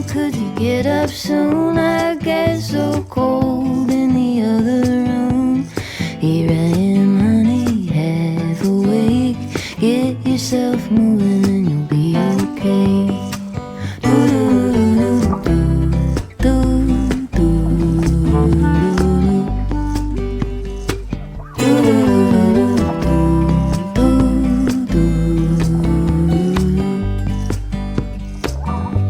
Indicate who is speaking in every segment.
Speaker 1: could you get up soon? I get so cold in the other room. Here I am, honey, half awake. Get yourself moving and you'll be okay.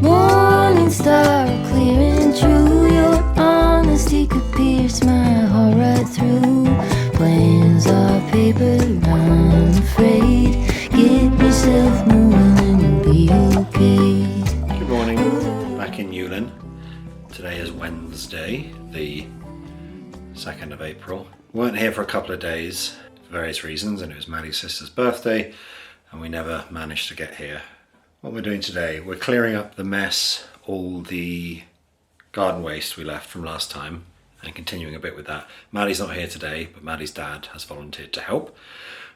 Speaker 1: Morning star clearing through. Your honesty could pierce my heart right through. Plans are paper, I'm afraid. Get yourself moving and you'll be okay.
Speaker 2: Good morning, back in Newlyn. Today is Wednesday, the 2nd of April. We weren't here for a couple of days for various reasons, and it was Maddie's sister's birthday, and we never managed to get here. What we're doing today, we're clearing up the mess, all the garden waste we left from last time, and continuing a bit with that. Maddie's not here today, but Maddie's dad has volunteered to help,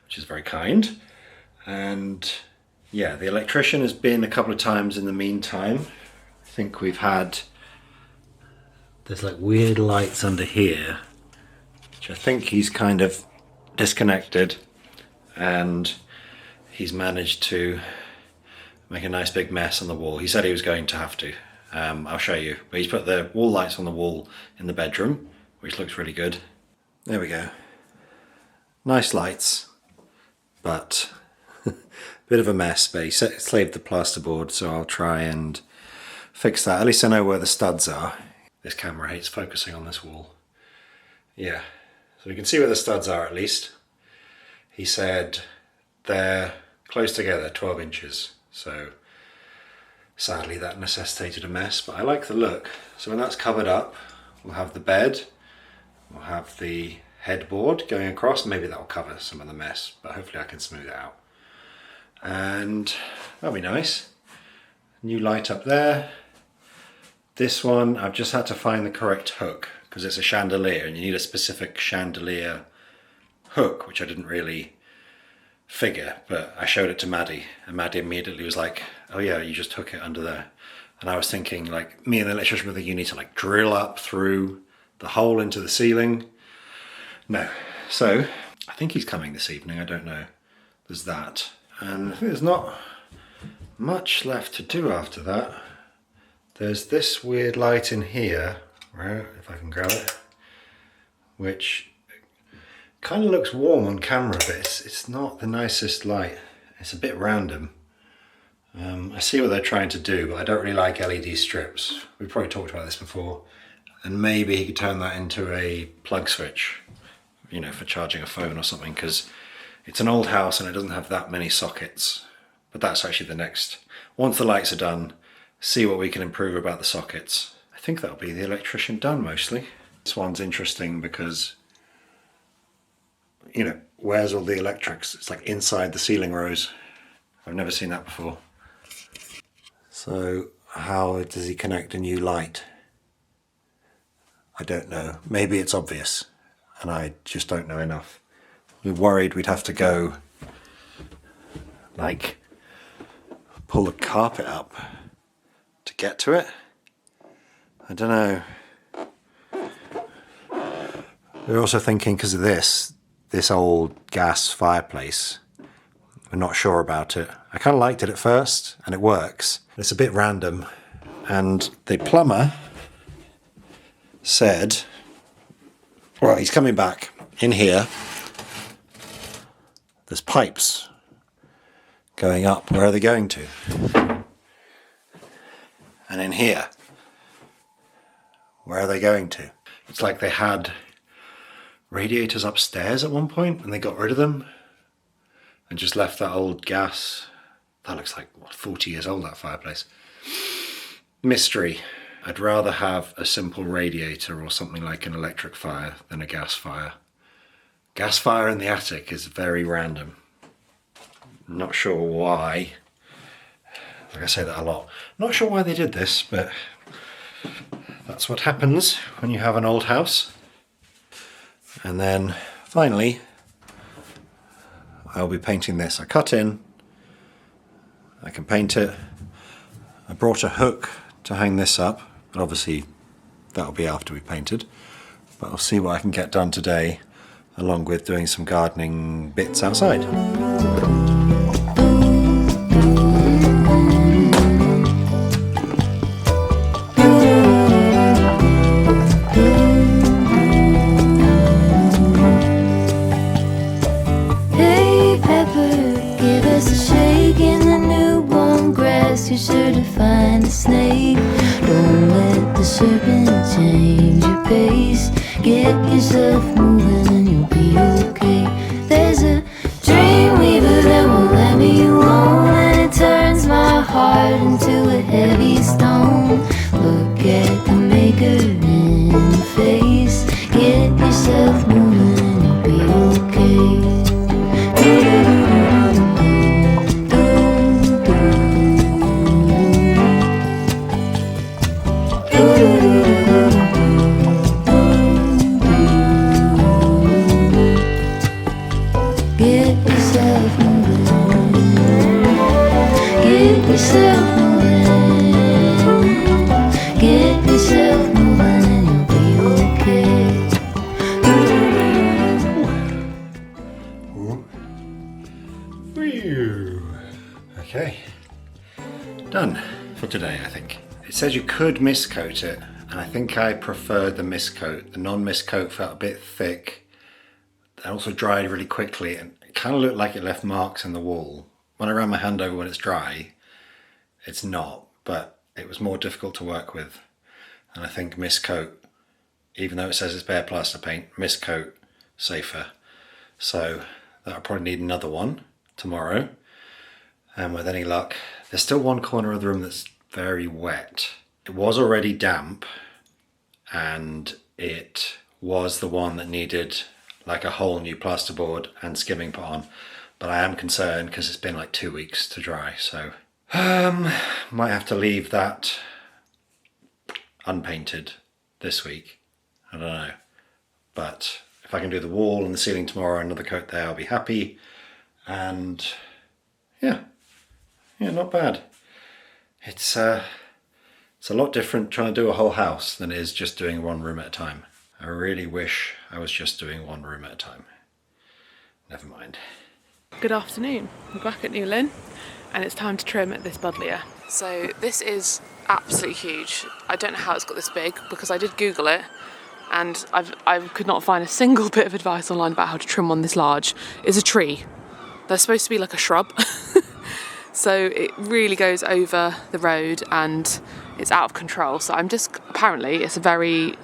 Speaker 2: which is very kind. And yeah, the electrician has been a couple of times in the meantime. I think we've had, there's like weird lights under here, which I think he's kind of disconnected, and he's managed to make a nice big mess on the wall. He said he was going to have to. I'll show you. But he's put the wall lights on the wall in the bedroom, which looks really good. There we go. Nice lights, but bit of a mess. But he slaved the plasterboard, so I'll try and fix that. At least I know where the studs are. This camera hates focusing on this wall. Yeah, so we can see where the studs are at least. He said they're close together, 12 inches. So sadly that necessitated a mess, but I like the look. So when that's covered up, we'll have the bed, we'll have the headboard going across. Maybe that'll cover some of the mess, but hopefully I can smooth it out. And that'll be nice. New light up there. This one, I've just had to find the correct hook because it's a chandelier and you need a specific chandelier hook, which I didn't really figure, but I showed it to Maddie, and Maddie immediately was like, oh yeah, you just hook it under there. And I was thinking, like, me and the electrician were thinking you need to like drill up through the hole into the ceiling. No. So I think he's coming this evening, I don't know. There's that. And I think there's not much left to do after that. There's this weird light in here, right, if I can grab it, which kind of looks warm on camera, but it's not the nicest light. It's a bit random. I see what they're trying to do, but I don't really like LED strips. We've probably talked about this before. And maybe he could turn that into a plug switch, you know, for charging a phone or something, because it's an old house and it doesn't have that many sockets. But that's actually the next. Once the lights are done, see what we can improve about the sockets. I think that'll be the electrician done mostly. This one's interesting because, you know, where's all the electrics? It's like inside the ceiling rows. I've never seen that before. So how does he connect a new light? I don't know. Maybe it's obvious and I just don't know enough. We were worried we'd have to go like pull the carpet up to get to it. I don't know. We're also thinking, because of this old gas fireplace, we're not sure about it. I kind of liked it at first and it works. It's a bit random, and the plumber said, well, he's coming back in here. There's pipes going up. Where are they going to? And in here, where are they going to? It's like they had radiators upstairs at one point and they got rid of them and just left that old gas. That looks like, what, 40 years old, that fireplace. Mystery. I'd rather have a simple radiator or something like an electric fire than a gas fire. Gas fire in the attic is very random. I'm not sure why. Like I say that a lot. Not sure why they did this, but that's what happens when you have an old house. And then finally, I'll be painting this. I cut in, I can paint it. I brought a hook to hang this up, but obviously that'll be after we've painted. But I'll see what I can get done today, along with doing some gardening bits outside.
Speaker 1: Hey Pepper, give us a shake in the newborn grass. You're sure to find a snake. Don't let the serpent change your pace. Get yourself moving and you'll be okay. There's a dream weaver that won't let me alone, and it turns my heart into a heavy stone. Look at the maker in the face. Get yourself moving and you'll be okay. Get yourself moving. Get yourself moving. Get yourself moving and you'll be okay.
Speaker 2: Okay, done for today, I think. It says you could miscoat it, and I think I preferred the miscoat. The non-miscoat felt a bit thick. It also dried really quickly, and it kind of looked like it left marks in the wall. When I ran my hand over when it's dry, it's not, but it was more difficult to work with. And I think miscoat, even though it says it's bare plaster paint, miscoat safer. So that'll probably need another one tomorrow. And with any luck, there's still one corner of the room that's very wet. It was already damp, and it was the one that needed like a whole new plasterboard and skimming put on. But I am concerned because it's been like 2 weeks to dry, so might have to leave that unpainted this week. I don't know, but if I can do the wall and the ceiling tomorrow, another coat there, I'll be happy. And yeah, not bad. It's a lot different trying to do a whole house than it is just doing one room at a time. I really wish I was just doing one room at a time. Never mind.
Speaker 3: Good afternoon. We're back at Newlyn and it's time to trim this buddleia. So this is absolutely huge. I don't know how it's got this big because I did Google it and I could not find a single bit of advice online about how to trim one this large. It's a tree. They're supposed to be like a shrub. So it really goes over the road and it's out of control. So apparently it's a very,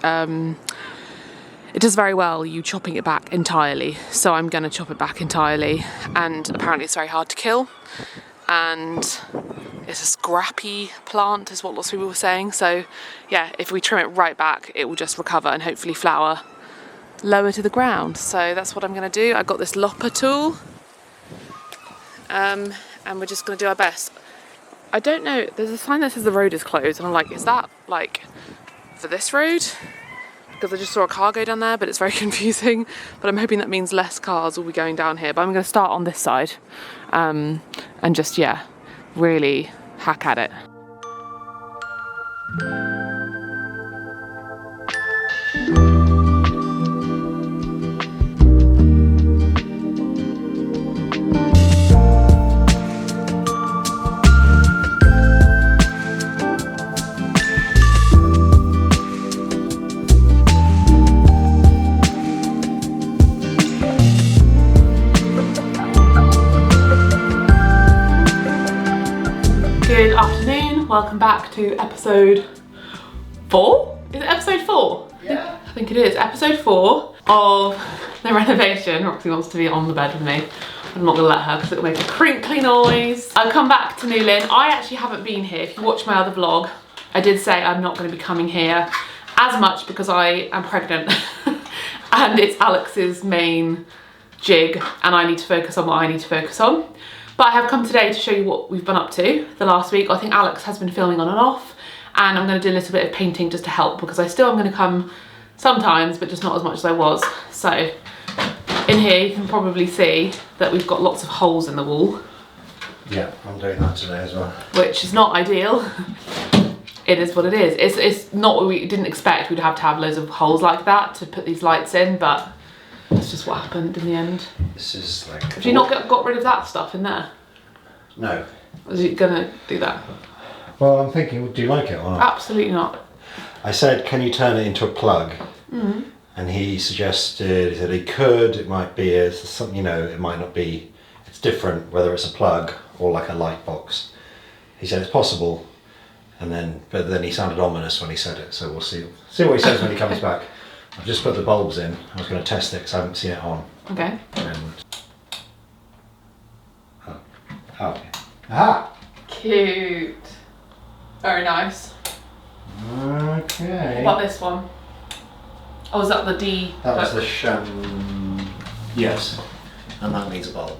Speaker 3: it does very well you chopping it back entirely. So I'm going to chop it back entirely, and apparently it's very hard to kill. And it's a scrappy plant is what lots of people were saying. So yeah, if we trim it right back, it will just recover and hopefully flower lower to the ground. So that's what I'm going to do. I've got this lopper tool. And we're just going to do our best. I don't know, there's a sign that says the road is closed, and I'm like, is that like for this road? Because I just saw a car go down there, but it's very confusing. But I'm hoping that means less cars will be going down here. But I'm going to start on this side and just, yeah, really hack at it. Good afternoon, welcome back to episode 4? Is it episode 4?
Speaker 2: Yeah.
Speaker 3: I think it is, episode 4 of the renovation. Roxy wants to be on the bed with me. I'm not gonna let her because it'll make a crinkly noise. I've come back to Newlyn. I actually haven't been here. If you watch my other vlog, I did say I'm not gonna be coming here as much because I am pregnant and it's Alex's main jig and I need to focus on what I need to focus on. But I have come today to show you what we've been up to the last week. I think Alex has been filming on and off, and I'm going to do a little bit of painting just to help because I still am going to come sometimes, but just not as much as I was. So in here you can probably see that we've got lots of holes in the wall.
Speaker 2: Yeah, I'm doing that today as well.
Speaker 3: Which is not ideal. it is what it is. It's not what we didn't expect. We'd have to have loads of holes like that to put these lights in, but it's just what happened in the end.
Speaker 2: This is like...
Speaker 3: Have you not got rid of that stuff in there?
Speaker 2: No.
Speaker 3: Was you gonna do that?
Speaker 2: Well, I'm thinking, do you like it or not?
Speaker 3: Absolutely not.
Speaker 2: I said, can you turn it into a plug? And he suggested that he could. It might be something, you know, it might not be. It's different whether it's a plug or like a light box. He said it's possible, but then he sounded ominous when he said it. So we'll see what he says when he comes back. I've just put the bulbs in. I was going to test it because I haven't seen it on.
Speaker 3: Okay.
Speaker 2: Okay. Aha!
Speaker 3: Cute. Very nice.
Speaker 2: Okay.
Speaker 3: What about this one? Oh, is that the D?
Speaker 2: That was the yes. And that needs a bulb,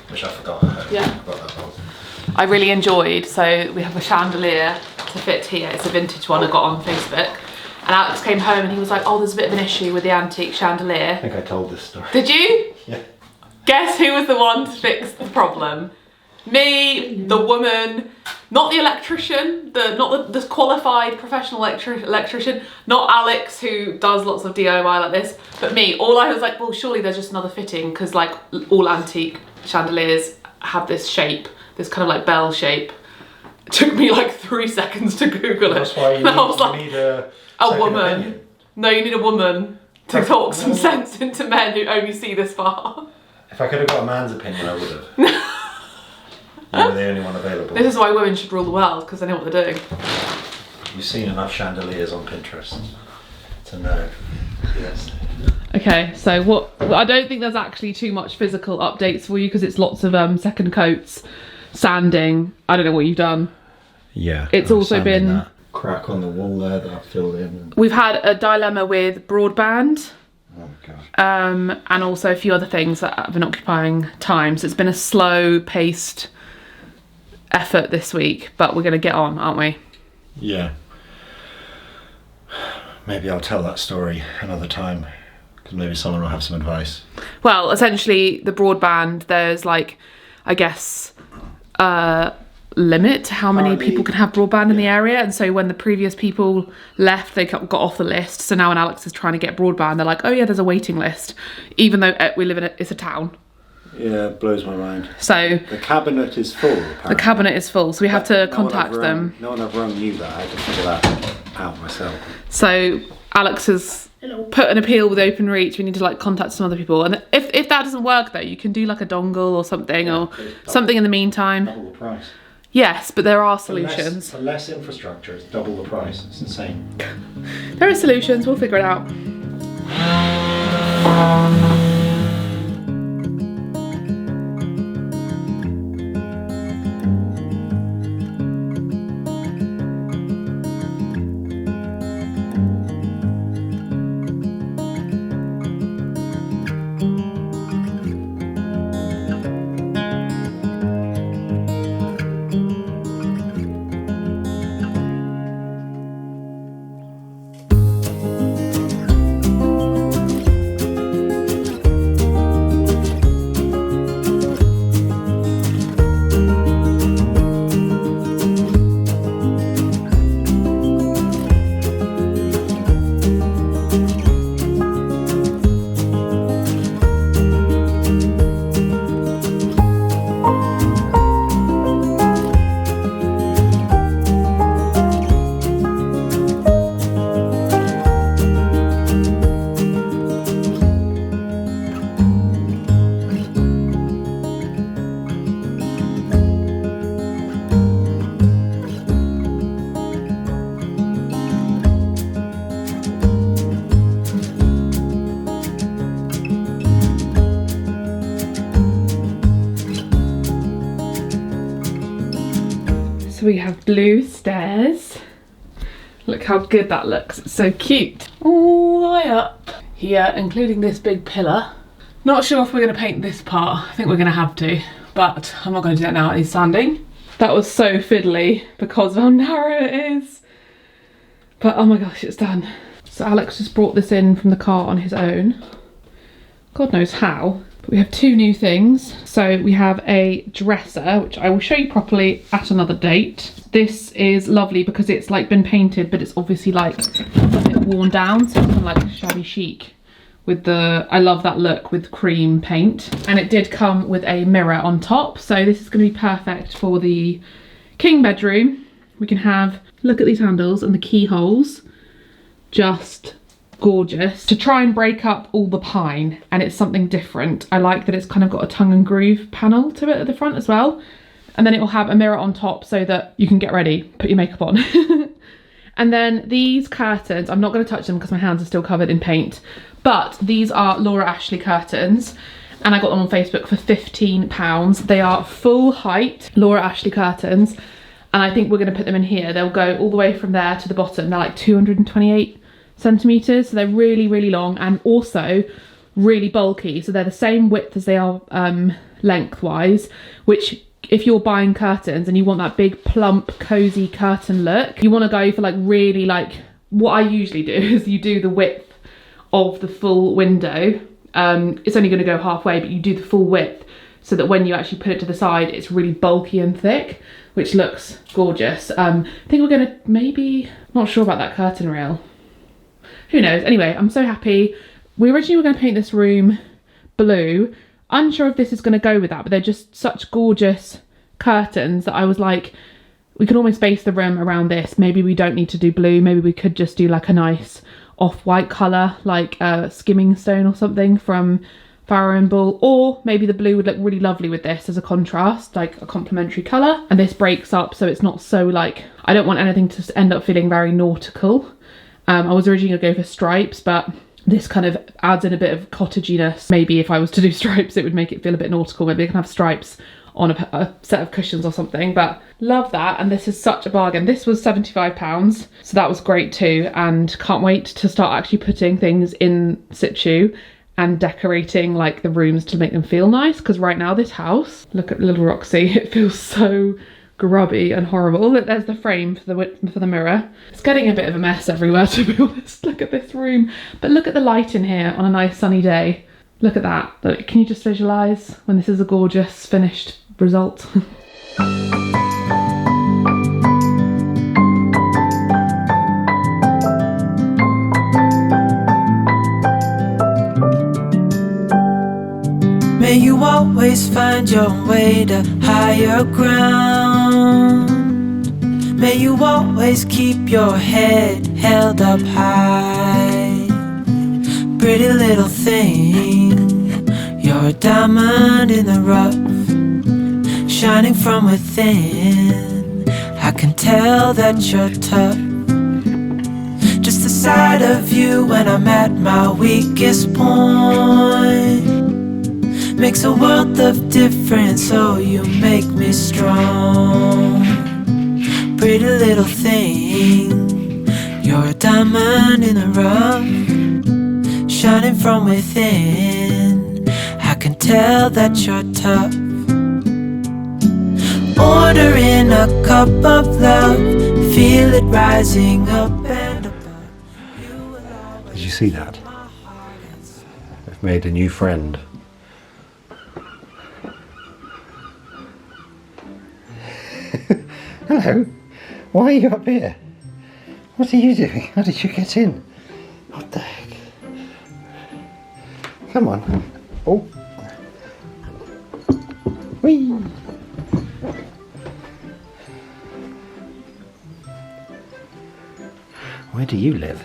Speaker 2: which I forgot.
Speaker 3: Yeah.
Speaker 2: I forgot that bulb.
Speaker 3: I really enjoyed, so we have a chandelier to fit here. It's a vintage one I got on Facebook. And Alex came home and he was like, oh, there's a bit of an issue with the antique chandelier.
Speaker 2: I think I told this story.
Speaker 3: Did you?
Speaker 2: Yeah.
Speaker 3: Guess who was the one to fix the problem? Me, the woman, not the electrician, not the qualified professional electrician, not Alex who does lots of DIY like this, but me. All I was like, well, surely there's just another fitting, because like all antique chandeliers have this shape, this kind of like bell shape. It took me like 3 seconds to Google it.
Speaker 2: That's why you need a
Speaker 3: woman.
Speaker 2: Opinion.
Speaker 3: No, you need a woman to talk some sense into men who only see this far.
Speaker 2: If I could have got a man's opinion, I would have. You were the only one available.
Speaker 3: This is why women should rule the world, because they know what they're doing.
Speaker 2: You've seen enough chandeliers on Pinterest to know. Yes.
Speaker 3: Okay, so what? I don't think there's actually too much physical updates for you, because it's lots of second coats, sanding. I don't know what you've done.
Speaker 2: Yeah.
Speaker 3: It's also been
Speaker 2: that crack on the wall there that I've filled in.
Speaker 3: We've had a dilemma with broadband.
Speaker 2: Oh god.
Speaker 3: And also a few other things that have been occupying time. So it's been a slow-paced effort this week, but we're going to get on, aren't we?
Speaker 2: Yeah. Maybe I'll tell that story another time, because maybe someone will have some advice.
Speaker 3: Well, essentially the broadband, there's like, I guess, limit to how many people can have broadband in the area, and so when the previous people left, they got off the list. So now when Alex is trying to get broadband, they're like, oh yeah, there's a waiting list, even though we live in it's a town.
Speaker 2: Yeah, it blows my mind.
Speaker 3: So
Speaker 2: the cabinet is full. Apparently.
Speaker 3: The cabinet is full, so we have to contact them.
Speaker 2: No one I've rung knew that. I had to figure that out myself.
Speaker 3: So Alex has put an appeal with OpenReach. We need to like contact some other people, and if that doesn't work though, you can do like a dongle or something, or something in the meantime.
Speaker 2: Double the price.
Speaker 3: Yes, but there are solutions.
Speaker 2: For less infrastructure, it's double the price. It's insane.
Speaker 3: There are solutions. We'll figure it out. So we have blue stairs. Look how good that looks. It's so cute. All the way up here, including this big pillar. Not sure if we're going to paint this part. I think we're going to have to, but I'm not going to do that now. It needs sanding. That was so fiddly because of how narrow it is. But oh my gosh, it's done. So Alex just brought this in from the car on his own. God knows how. We have two new things. So we have a dresser, which I will show you properly at another date. This is lovely because it's like been painted, but it's obviously like a bit worn down, so it's kind of like shabby chic with the, I love that look with cream paint. And it did come with a mirror on top, so this is going to be perfect for the king bedroom. We can have, look at these handles and the keyholes, just gorgeous. To try and break up all the pine, and it's something different. I like that it's kind of got a tongue and groove panel to it at the front as well. And then it will have a mirror on top so that you can get ready, put your makeup on. And then these curtains, I'm not going to touch them because my hands are still covered in paint, but these are Laura Ashley curtains, and I got them on Facebook for £15. They are full height Laura Ashley curtains, and I think we're going to put them in here. They'll go all the way from there to the bottom. They're like 228 centimetres, so they're really, really long and also really bulky. So they're the same width as they are lengthwise, which if you're buying curtains and you want that big plump cozy curtain look, you want to go for like really, like what I usually do is you do the width of the full window. It's only going to go halfway, but you do the full width so that when you actually put it to the side, it's really bulky and thick, which looks gorgeous. I think we're going to maybe, not sure about that curtain rail. Who knows? Anyway, I'm so happy. We originally were going to paint this room blue. Unsure if this is going to go with that, but they're just such gorgeous curtains that I was like, we could almost base the room around this. Maybe we don't need to do blue. Maybe we could just do like a nice off-white colour, like skimming stone or something from Farrow and Bull. Or maybe the blue would look really lovely with this as a contrast, like a complementary colour. And this breaks up so it's not so like, I don't want anything to end up feeling very nautical. I was originally going to go for stripes, but this kind of adds in a bit of cottaginess. Maybe if I was to do stripes, it would make it feel a bit nautical. Maybe I can have stripes on a set of cushions or something, but love that. And this is such a bargain. This was £75, so that was great too. And can't wait to start actually putting things in situ and decorating like the rooms to make them feel nice. Because right now this house, look at little Roxy, it feels so grubby and horrible. Look, there's the frame for the mirror. It's getting a bit of a mess everywhere, to be honest. Look at this room, but look at the light in here on a nice sunny day. Look at that. Look, can you just visualize when this is a gorgeous finished result?
Speaker 4: May you always find your way to higher ground. May you always keep your head held up high. Pretty little thing, you're a diamond in the rough, shining from within. I can tell that you're tough. Just the sight of you when I'm at my weakest point makes a world of difference, so you make me strong. Pretty little thing, you're a diamond in the rough, shining from within. I can tell that you're tough. Ordering a cup of love, feel it rising up and above.
Speaker 2: Did you see that? I've made a new friend. Hello, why are you up here? What are you doing? How did you get in? What the heck? Come on. Oh. Whee! Where do you live?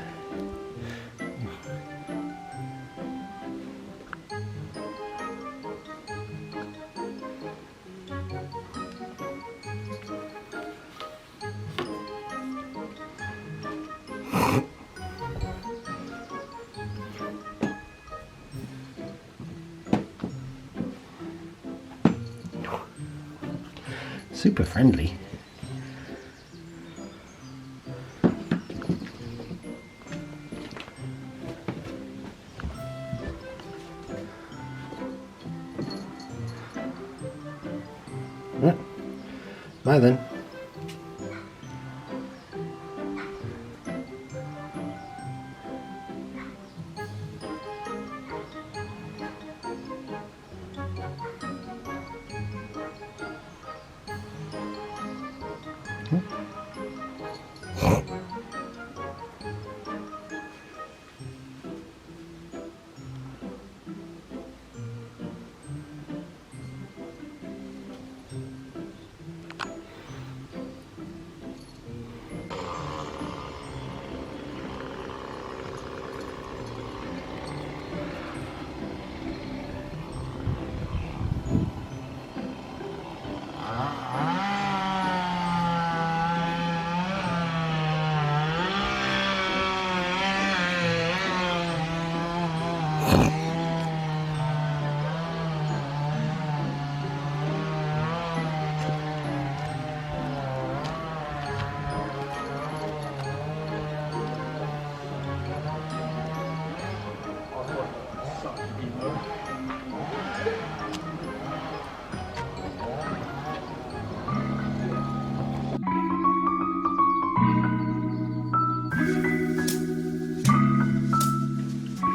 Speaker 2: Super friendly. Yeah. Bye then.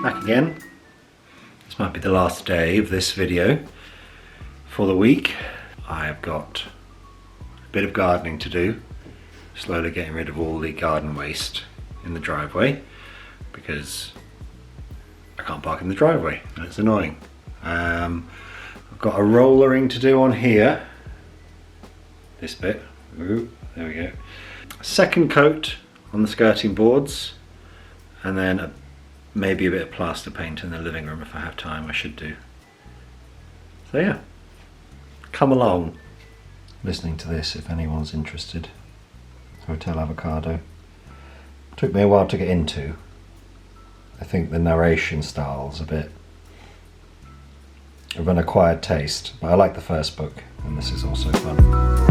Speaker 2: Back again. This might be the last day of this video for the week. I've got a bit of gardening to do, slowly getting rid of all the garden waste in the driveway because I can't park in the driveway and it's annoying. I've got a rollering to do on here, this bit. Ooh, there we go. Second coat on the skirting boards, and then maybe a bit of plaster paint in the living room if I have time. I should do. So yeah, come along listening to this if anyone's interested. Hotel Avocado. Took me a while to get into. I think the narration style's a bit of an acquired taste, but I like the first book and this is also fun.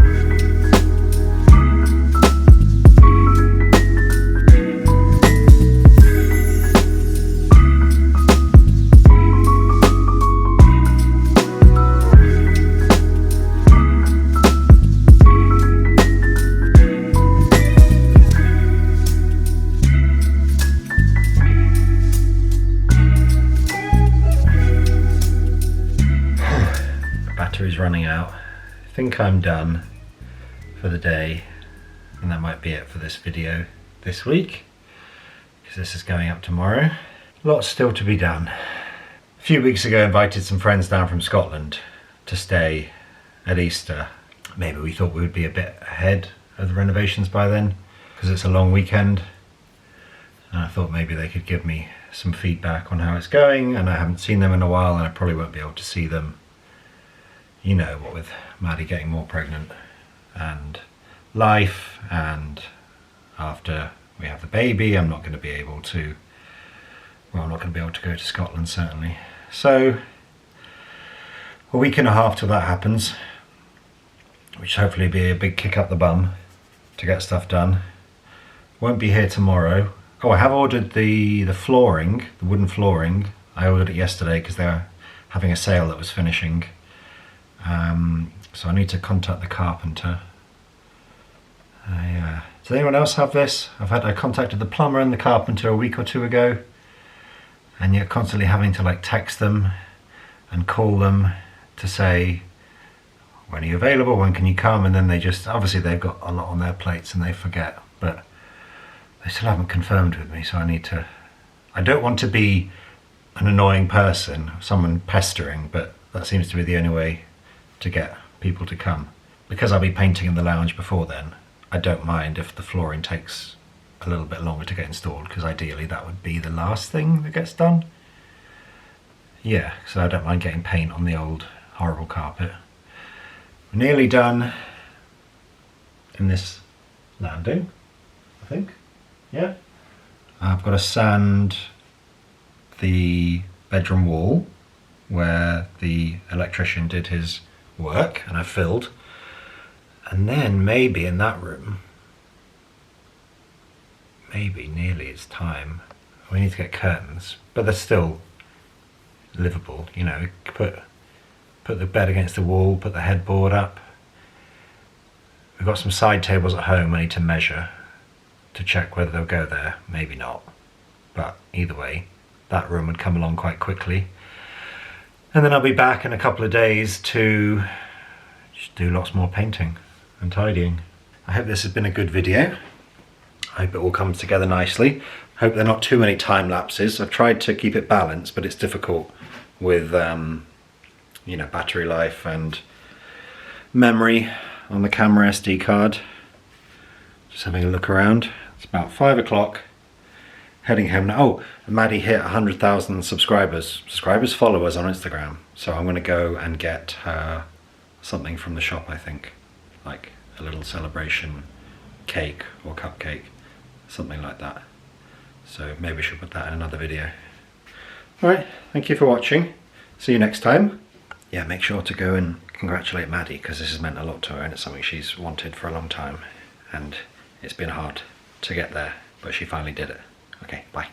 Speaker 2: Battery's running out. I think I'm done for the day, and that might be it for this video this week because this is going up tomorrow. Lots still to be done. A few weeks ago I invited some friends down from Scotland to stay at Easter. Maybe we thought we would be a bit ahead of the renovations by then because it's a long weekend, and I thought maybe they could give me some feedback on how it's going, and I haven't seen them in a while and I probably won't be able to see them. You know, what with Maddie getting more pregnant and life, and after we have the baby I'm not going to be able to, well, I'm not going to be able to go to Scotland certainly. So a week and a half till that happens, which hopefully be a big kick up the bum to get stuff done. Won't be here tomorrow. Oh, I have ordered the flooring, the wooden flooring. I ordered it yesterday because they were having a sale that was finishing. So I need to contact the carpenter. Does anyone else have this? I contacted the plumber and the carpenter a week or two ago, and yet constantly having to like text them and call them to say, when are you available, when can you come, and then they just, obviously they've got a lot on their plates and they forget, but they still haven't confirmed with me, so I don't want to be an annoying person, someone pestering, but that seems to be the only way to get people to come. Because I'll be painting in the lounge before then, I don't mind if the flooring takes a little bit longer to get installed, because ideally that would be the last thing that gets done. Yeah, so I don't mind getting paint on the old horrible carpet. We're nearly done in this landing, I think. Yeah. I've got to sand the bedroom wall where the electrician did his work, and I filled, and then maybe in that room, maybe nearly it's time. We need to get curtains, but they're still livable, you know. Put the bed against the wall, put the headboard up. We've got some side tables at home I need to measure to check whether they'll go there, maybe not, but either way that room would come along quite quickly. And then I'll be back in a couple of days to just do lots more painting and tidying. I hope this has been a good video. I hope it all comes together nicely. Hope there are not too many time lapses. I've tried to keep it balanced, but it's difficult with you know, battery life and memory on the camera SD card. Just having a look around. It's about 5 o'clock. Heading home now. Oh, Maddie hit 100,000 subscribers. Followers on Instagram. So I'm going to go and get her something from the shop, I think. Like a little celebration cake or cupcake. Something like that. So maybe we should put that in another video. Alright, thank you for watching. See you next time. Yeah, make sure to go and congratulate Maddie, because this has meant a lot to her and it's something she's wanted for a long time. And it's been hard to get there, but she finally did it. Okay, bye.